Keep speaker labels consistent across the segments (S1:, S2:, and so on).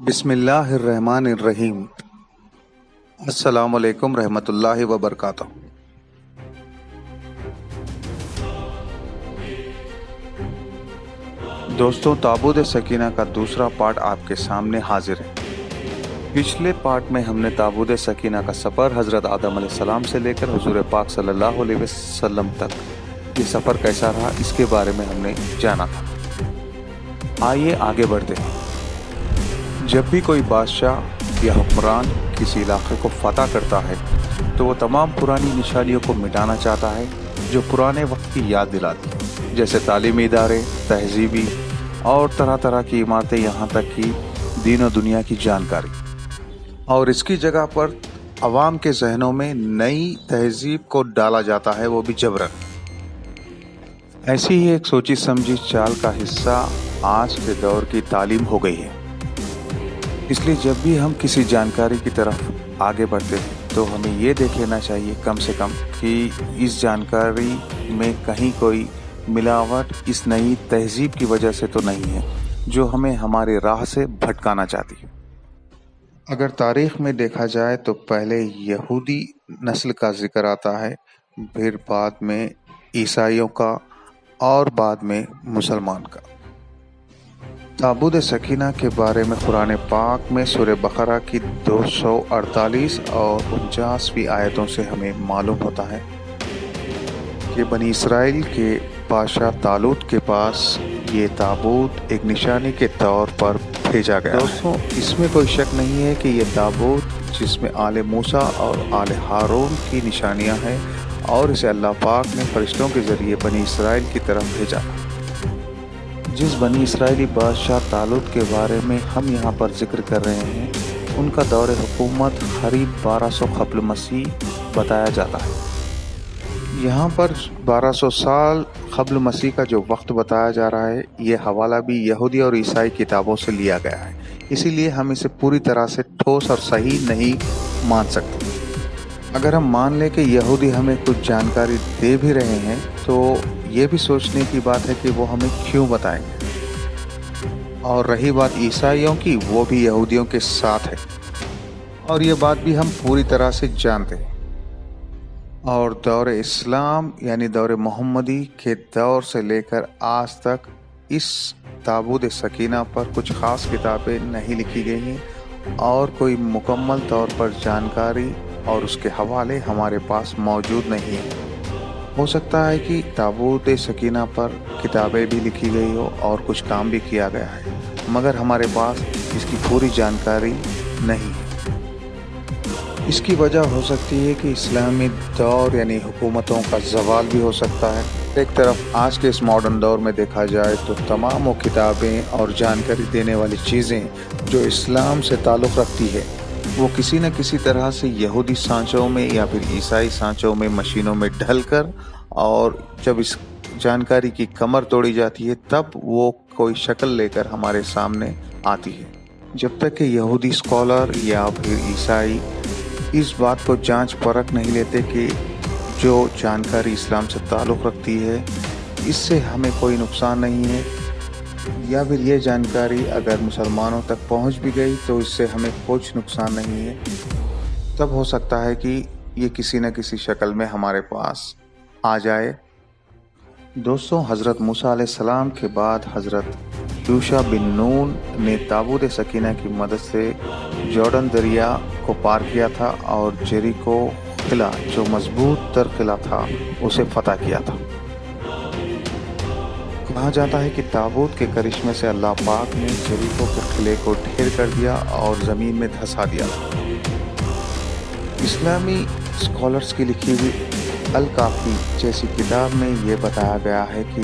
S1: बिस्मिल्लाह अर्रहमान अर्रहीम। अस्सलामु अलैकुम रहमतुल्लाहि व बरकातहू। दोस्तों, ताबूत सकीना का दूसरा पार्ट आपके सामने हाजिर है। पिछले पार्ट में हमने ताबूत सकीना का सफ़र हज़रत आदम अलैहिस्सलाम से लेकर हुज़ूर पाक सल्लल्लाहु अलैहि वसल्लम तक ये सफ़र कैसा रहा, इसके बारे में हमने जाना था। आइए आगे बढ़ते हैं। जब भी कोई बादशाह या हुक्मरान किसी इलाके को फतह करता है तो वो तमाम पुरानी निशानियों को मिटाना चाहता है जो पुराने वक्त की याद दिलाती है, जैसे तालीमी इदारे, तहजीबी और तरह तरह की इमारतें, यहाँ तक कि दीन और दुनिया की जानकारी। और इसकी जगह पर अवाम के जहनों में नई तहजीब को डाला जाता है, वो भी जबरन। ऐसी ही एक सोची समझी चाल का हिस्सा आज के दौर की तालीम हो गई है। इसलिए जब भी हम किसी जानकारी की तरफ आगे बढ़ते हैं तो हमें ये देख लेना चाहिए कम से कम कि इस जानकारी में कहीं कोई मिलावट इस नई तहजीब की वजह से तो नहीं है जो हमें हमारे राह से भटकाना चाहती है। अगर तारीख में देखा जाए तो पहले यहूदी नस्ल का जिक्र आता है, फिर बाद में ईसाइयों का और बाद में मुसलमान का। ताबूत सकीना के बारे में कुरान पाक में सूरह बकरा की 248 और 49वीं आयतों से हमें मालूम होता है कि बनी इसराइल के बादशाह तालूत के पास ये ताबूत एक निशानी के तौर पर भेजा गया। दोस्तों, इसमें कोई शक नहीं है कि ये ताबूत जिसमें आले मूसा और आले हारून की निशानियां हैं और इसे अल्लाह पाक ने फरिश्तों के ज़रिए बनी इसराइल की तरफ भेजा। जिस बनी इसराइली बादशाह तालूत के बारे में हम यहाँ पर जिक्र कर रहे हैं, उनका दौर हुकूमत करीब 1200 क़ब्ल मसीह बताया जाता है। यहाँ पर 1200 साल क़ब्ल मसीह का जो वक्त बताया जा रहा है, ये हवाला भी यहूदी और ईसाई किताबों से लिया गया है, इसीलिए हम इसे पूरी तरह से ठोस और सही नहीं मान सकते। अगर हम मान लें कि यहूदी हमें कुछ जानकारी दे भी रहे हैं तो ये भी सोचने की बात है कि वो हमें क्यों बताएंगे। और रही बात ईसाइयों की, वो भी यहूदियों के साथ है और ये बात भी हम पूरी तरह से जानते हैं। और दौर इस्लाम यानी दौर मोहम्मदी के दौर से लेकर आज तक इस ताबूत सकीना पर कुछ ख़ास किताबें नहीं लिखी गई हैं और कोई मुकम्मल तौर पर जानकारी और उसके हवाले हमारे पास मौजूद नहीं है। हो सकता है कि ताबूत सकीना पर किताबें भी लिखी गई हो और कुछ काम भी किया गया है, मगर हमारे पास इसकी पूरी जानकारी नहीं है। इसकी वजह हो सकती है कि इस्लामी दौर यानी हुकूमतों का ज़वाल भी हो सकता है। एक तरफ आज के इस मॉडर्न दौर में देखा जाए तो तमाम वो किताबें और जानकारी देने वाली चीज़ें जो इस्लाम से ताल्लुक़ रखती है, वो किसी न किसी तरह से यहूदी सांचों में या फिर ईसाई सांचों में मशीनों में ढलकर, और जब इस जानकारी की कमर तोड़ी जाती है तब वो कोई शक्ल लेकर हमारे सामने आती है। जब तक कि यहूदी स्कॉलर या फिर ईसाई इस बात को जांच परख नहीं लेते कि जो जानकारी इस्लाम से ताल्लुक़ रखती है इससे हमें कोई नुकसान नहीं है, या फिर ये जानकारी अगर मुसलमानों तक पहुंच भी गई तो इससे हमें कुछ नुकसान नहीं है, तब हो सकता है कि ये किसी न किसी शक्ल में हमारे पास आ जाए। दोस्तों, हज़रत मूसा अलैहिस्सलाम के बाद हज़रत यूशा बिन नून ने ताबूत सकीना की मदद से जॉर्डन दरिया को पार किया था और जेरिको किला, जो मजबूत तर किला था, उसे फतह किया था। कहा जाता है कि ताबूत के करिश्मे से अल्लाह पाक ने जेरिको के किले को ढेर कर दिया और ज़मीन में धंसा दिया। इस्लामी स्कॉलर्स की लिखी हुई अल काफ़ी जैसी किताब में ये बताया गया है कि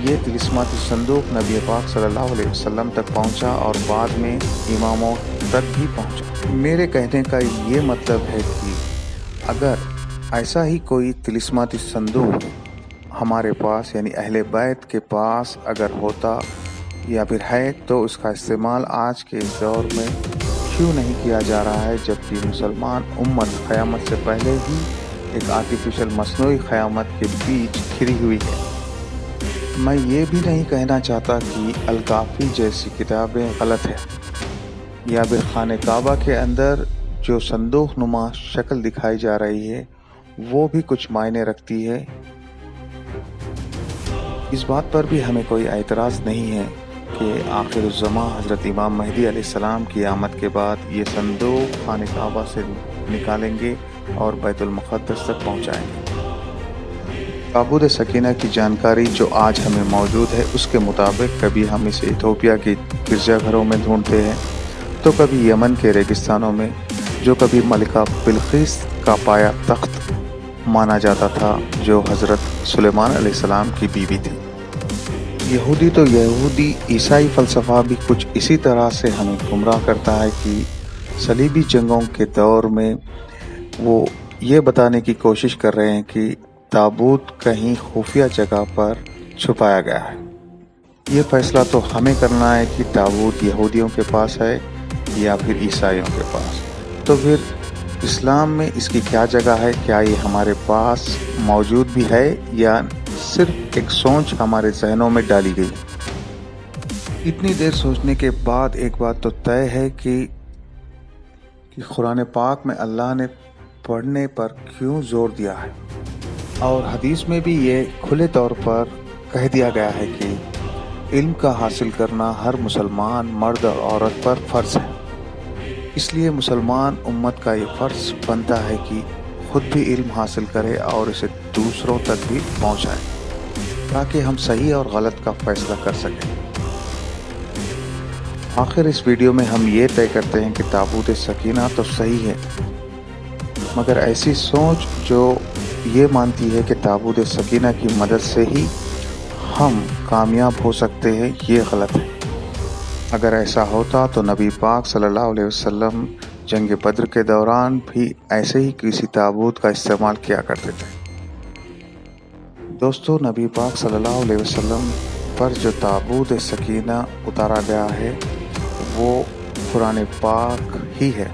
S1: ये तिलिस्माती संदूक नबी पाक सल्लल्लाहु अलैहि वसल्लम तक पहुंचा और बाद में इमामों तक भी पहुंचा। मेरे कहने का ये मतलब है कि अगर ऐसा ही कोई तिलिस्माती संदूक हमारे पास यानी अहले बैत के पास अगर होता या फिर है तो उसका इस्तेमाल आज के इस दौर में क्यों नहीं किया जा रहा है, जबकि मुसलमान उम्मत क़यामत से पहले ही एक आर्टिफिशियल मसनूई क़यामत के बीच घिरी हुई है। मैं ये भी नहीं कहना चाहता कि अल काफ़ी जैसी किताबें गलत है या फिर खाने काबा के अंदर जो संदूक नुमा शक्ल दिखाई जा रही है वो भी कुछ मायने रखती है। इस बात पर भी हमें कोई एतराज़ नहीं है कि आखिरुज़्ज़मा हज़रत इमाम महदी अलैहिस्सलाम की आमद के बाद ये संदूक खाने काबा से निकालेंगे और बैतुल मुक़द्दस तक पहुँचाएंगे। ताबूत सकीना की जानकारी जो आज हमें मौजूद है उसके मुताबिक कभी हम इसे इथोपिया के गिरजाघरों में ढूंढते हैं, तो कभी यमन के रेगिस्तानों में, जो कभी मलिका बिल्किस का पाया तख्त माना जाता था जो हज़रत सुलेमान अलैहिस्सलाम की बीवी थी। यहूदी तो यहूदी ईसाई फ़लसफ़ा भी कुछ इसी तरह से हमें गुमराह करता है कि सलीबी जंगों के दौर में वो ये बताने की कोशिश कर रहे हैं कि ताबूत कहीं खुफिया जगह पर छुपाया गया है। ये फैसला तो हमें करना है कि ताबूत यहूदियों के पास है या फिर ईसाइयों के पास। तो फिर इस्लाम में इसकी क्या जगह है? क्या ये हमारे पास मौजूद भी है या सिर्फ एक सोच हमारे जहनों में डाली गई? इतनी देर सोचने के बाद एक बात तो तय है कि कुरान पाक में अल्लाह ने पढ़ने पर क्यों जोर दिया है, और हदीस में भी ये खुले तौर पर कह दिया गया है कि इल्म का हासिल करना हर मुसलमान मर्द और औरत पर फ़र्ज़ है। इसलिए मुसलमान उम्मत का ये फ़र्ज़ बनता है कि खुद भी इल्म हासिल करे और इसे दूसरों तक भी पहुँचाए, ताकि हम सही और गलत का फ़ैसला कर सकें। आखिर इस वीडियो में हम ये तय करते हैं कि ताबूत सकीना तो सही है, मगर ऐसी सोच जो ये मानती है कि ताबूत सकीना की मदद से ही हम कामयाब हो सकते हैं, ये गलत है। अगर ऐसा होता तो नबी पाक सल्लल्लाहु अलैहि वसल्लम जंग बद्र के दौरान भी ऐसे ही किसी ताबूत का इस्तेमाल किया करते थे। दोस्तों, नबी पाक सल्लल्लाहु अलैहि वसल्लम पर जो ताबूत सकीना उतारा गया है वो कुरान पाक ही है,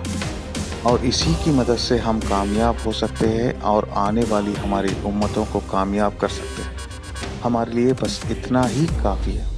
S1: और इसी की मदद से हम कामयाब हो सकते हैं और आने वाली हमारी उम्मतों को कामयाब कर सकते हैं। हमारे लिए बस इतना ही काफ़ी है।